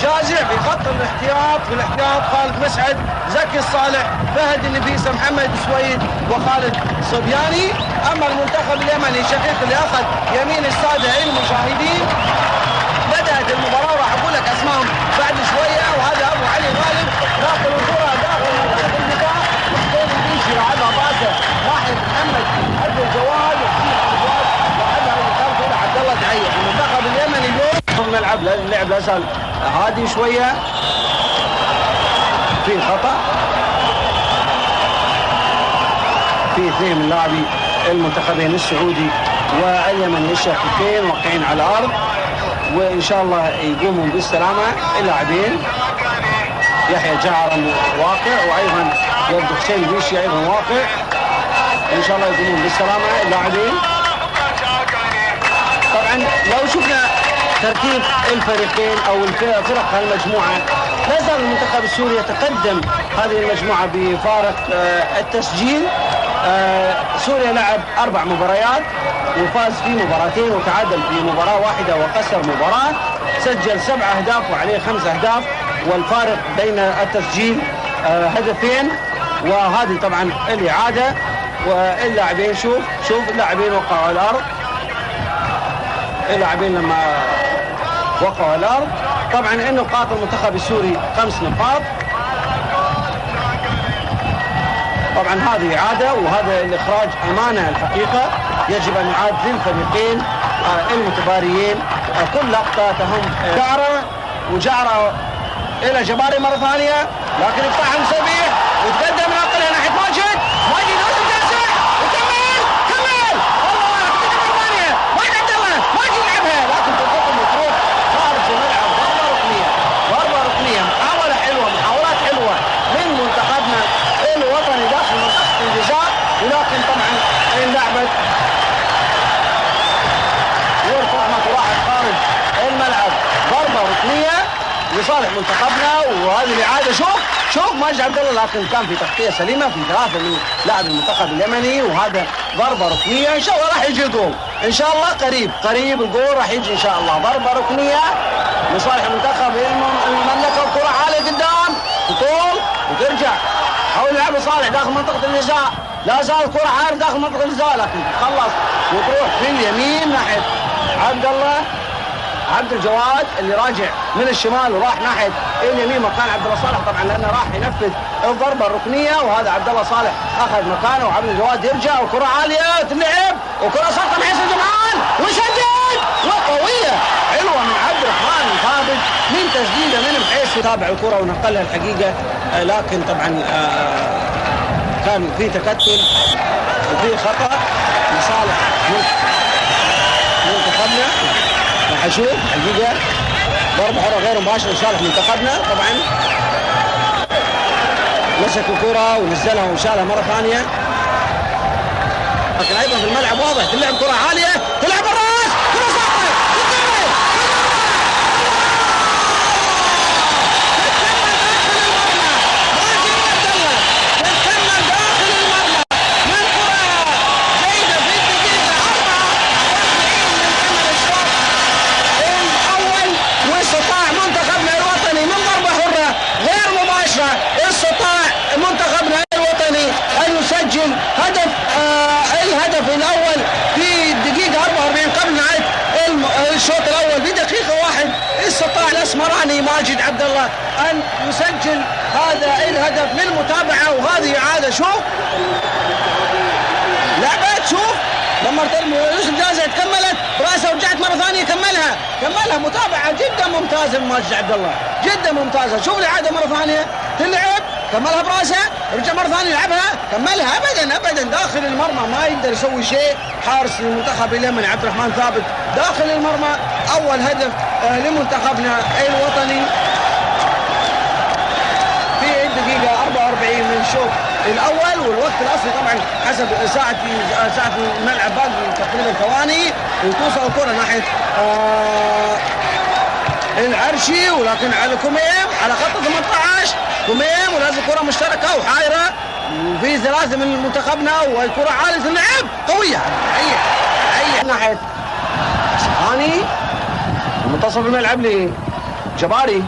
جازع في خط الاحتياط، في الاحتياط خالد مسعد، زكي الصالح، فهد النفيسة، محمد سويد وخالد صبياني. اما المنتخب اليمني شقيق اللي اخذ يمين الساده المشاهدين، بدات المباراه وراح اقول لك اسمائهم بعد شويه. وهذا ابو علي غالب داخل الكره داخل منطقه الدفاع، وحسين البيشي لعبها باسه ناحيه محمد عبد الجواد، وحسين عبد الجواد لعبها لخلف عبد الله دعيه. المنتخب اليمني اليوم الملعب اللعب لا زال هادي شويه، في خطا في اثنين من لاعبي المنتخبين السعودي واليمني الشقيقين واقعين على الارض، وان شاء الله يقومون بالسلامه اللاعبين. يحيى جعر واقع، وايضا يبدو حسين البيشي ايضا واقع، ان شاء الله يقومون بالسلامه اللاعبين. طبعا لو شفنا ترتيب الفريقين او فرق المجموعه، لا زال المنتخب السوري يتقدم هذه المجموعه بفارق التسجيل. سوريا لعب 4 مباريات وفاز في مباراتين وتعادل في مباراه واحده وخسر مباراه، سجل 7 اهداف وعليه 5 اهداف، والفارق بين التسجيل هدفين. وهذه طبعا الاعاده، واللاعبين شوف اللاعبين وقعوا على الارض، اللاعبين لما وقعوا على الارض. طبعا النقاط المنتخب السوري 5 نقاط. طبعا هذه اعاده، وهذا الاخراج امانه الحقيقه، يجب ان يعاد للفريقين المتباريين كل لقطه تهم جعره، وجعره الى جباري مره ثانيه، لكن يقطعها مسبيح وتقدم ناقلها ناحيه ماجد، ماجد لازم تنسح وكمل والله تقدم مره ثانيه، ماجد عبد الله ماجد يلعبها، لكن تنتقل وتروح خارج الملعب. ضربه ركنيه، محاوله حلوه، محاولات حلوه من منتخبنا الوطني داخل منطقه الجزاء، ولكن طبعا انلعبت ورفعت واحد خارج الملعب. ضربه ركنيه لصالح منتخبنا، وهذه الاعاده شوف ماجد عبد الله، لكن كان في تغطيه سليمه في 3 من لاعب المنتخب اليمني، وهذا ضربه ركنيه. ان شاء الله راح يجي الجول، ان شاء الله قريب الجول راح يجي ان شاء الله. ضربه ركنيه لصالح منتخب المملكه، وكره عاليه قدام تطول وترجع، حاول يلعب صالح داخل منطقه الجزاء، لا زال الكره عاليه داخل منطقه الجزاء، لكن تخلص وتروح في اليمين ناحيه عبد الله عبد الجواد اللي راجع من الشمال وراح ناحيه اليمين مكان عبد الله صالح، طبعا لانه راح ينفذ الضربه الركنيه، وهذا عبد الله صالح اخذ مكانه، وعبد الجواد يرجع، وكره عاليه تلعب، وكره سقط من حسن جمعان وسجل، وقويه حلوه من عبد الرحمن ثابت من تسديده من بحيث يتابع الكره ونقلها الحقيقه، لكن طبعا كان في تكتل وفي خطا لصالح منتخبنا. راح اشوف الحقيقه ضربه حره غير مباشره لصالح منتخبنا، طبعا مسك الكره ونزلها وشالها مره ثانيه، لكن ايضا في الملعب واضح تلعب كره عاليه، تلعب الراس، كره ساقطه الهدف الاول في الدقيقه 44 قبل نهايه الشوط الاول بدقيقه 1. استطاع الاسمراني ماجد عبد الله ان يسجل هذا الهدف للمتابعه، وهذه اعاده. شوف لعبت، شوف لما يوسف جازع كملت براسها ورجعت مره ثانيه كملها متابعه جدا ممتازه من ماجد عبد الله، جدا ممتازه. شوف الاعاده مره ثانيه تلعب، كملها براسه، رجع مره ثانيه يلعبها، كملها ابدا داخل المرمى، ما يقدر يسوي شيء حارس المنتخب اليمني عبد الرحمن ثابت داخل المرمى. اول هدف لمنتخبنا الوطني في الدقيقه 44 من الشوط الاول، والوقت الاصلي طبعا حسب ساعه الملعب باقي تقريبا ثواني، وتوصل الكره ناحيه العرشي، ولكن على كوميم على خط 18 كوميم، ولازم كره مشتركه وحايره، وفي 3 من منتخبنا، والكره عاليه اللعب قويه ناحيه سبحاني، منتصف الملعب شباري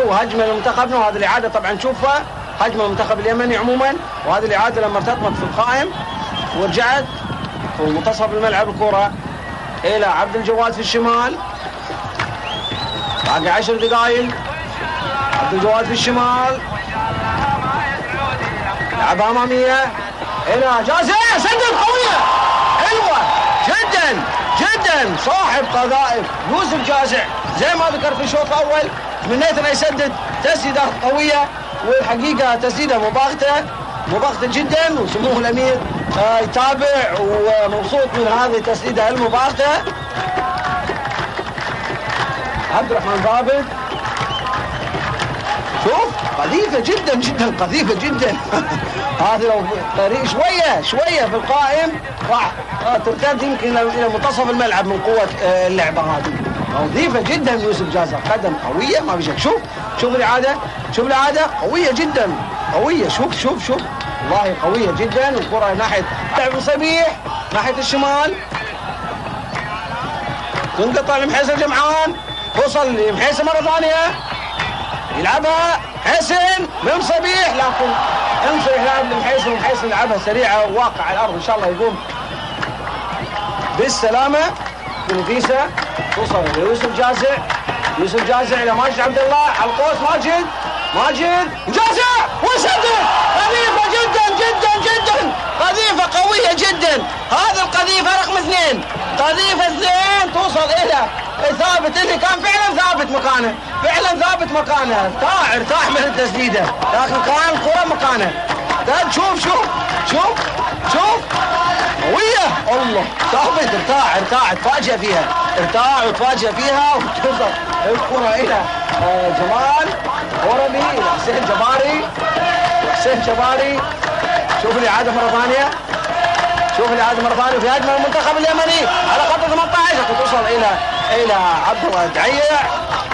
وهجمه لمنتخبنا، وهذه الاعاده طبعا نشوفها هجمه المنتخب اليمني عموما، وهذه الاعاده لما ارتطمت في القائم ورجعت ومنتصف الملعب الكره الى عبد الجواد في الشمال. باقي 10 دقائق. عبد الجواد في الشمال لعبها اماميه الى جازع، سدد قويه حلوه جدا جدا. صاحب قذائف يوسف جازع زي ما ذكر في الشوط الاول، تمنيت انه يسدد تسديده قويه، والحقيقه تسديده مباغته جدا، وسموه الامير يتابع ومبسوط من هذه التسديده المباغته. عبد الرحمن ضابط شوف قذيفه جدا جدا قذيفه جدا. هذه لو طريق شويه في القائم راح ترتد يمكن الى منتصف الملعب من قوه اللعبه هذه. قذيفه جدا يوسف جازع، قدم قويه ما في شك. شوف الاعاده قويه جدا قويه. شوف والله قويه جدا. والكره ناحيه لعب صبيح ناحيه الشمال، تنقطع لمحيس الجمعان، توصل لمحيس مره ثانيه يلعبها حسن من صبيح، لكن انصر يلعب لمحيس، ومحيس يلعبها سريعه وواقع على الارض ان شاء الله يقوم بالسلامه. ونفيسه توصل ليوسف جازع الى ماجد عبد الله على القوس. ماجد جازع وسدد. قذيفه جدا قذيفه قويه جدا. هذا القذيفه رقم 2، قذيفه 2 توصل الى ثابت اللي كان فعلا ثابت مكانه. ارتاح من التسديده، لكن كان الكره مكانه. شوف قويه الله. ثابت ارتاح تفاجئ فيها وتوصل الكره الى جمال ورمي الى حسين جباري. شوف الاعاده مره ثانيه في هجمه المنتخب اليمني على خط 18 توصل الى عبد الله الدعيع.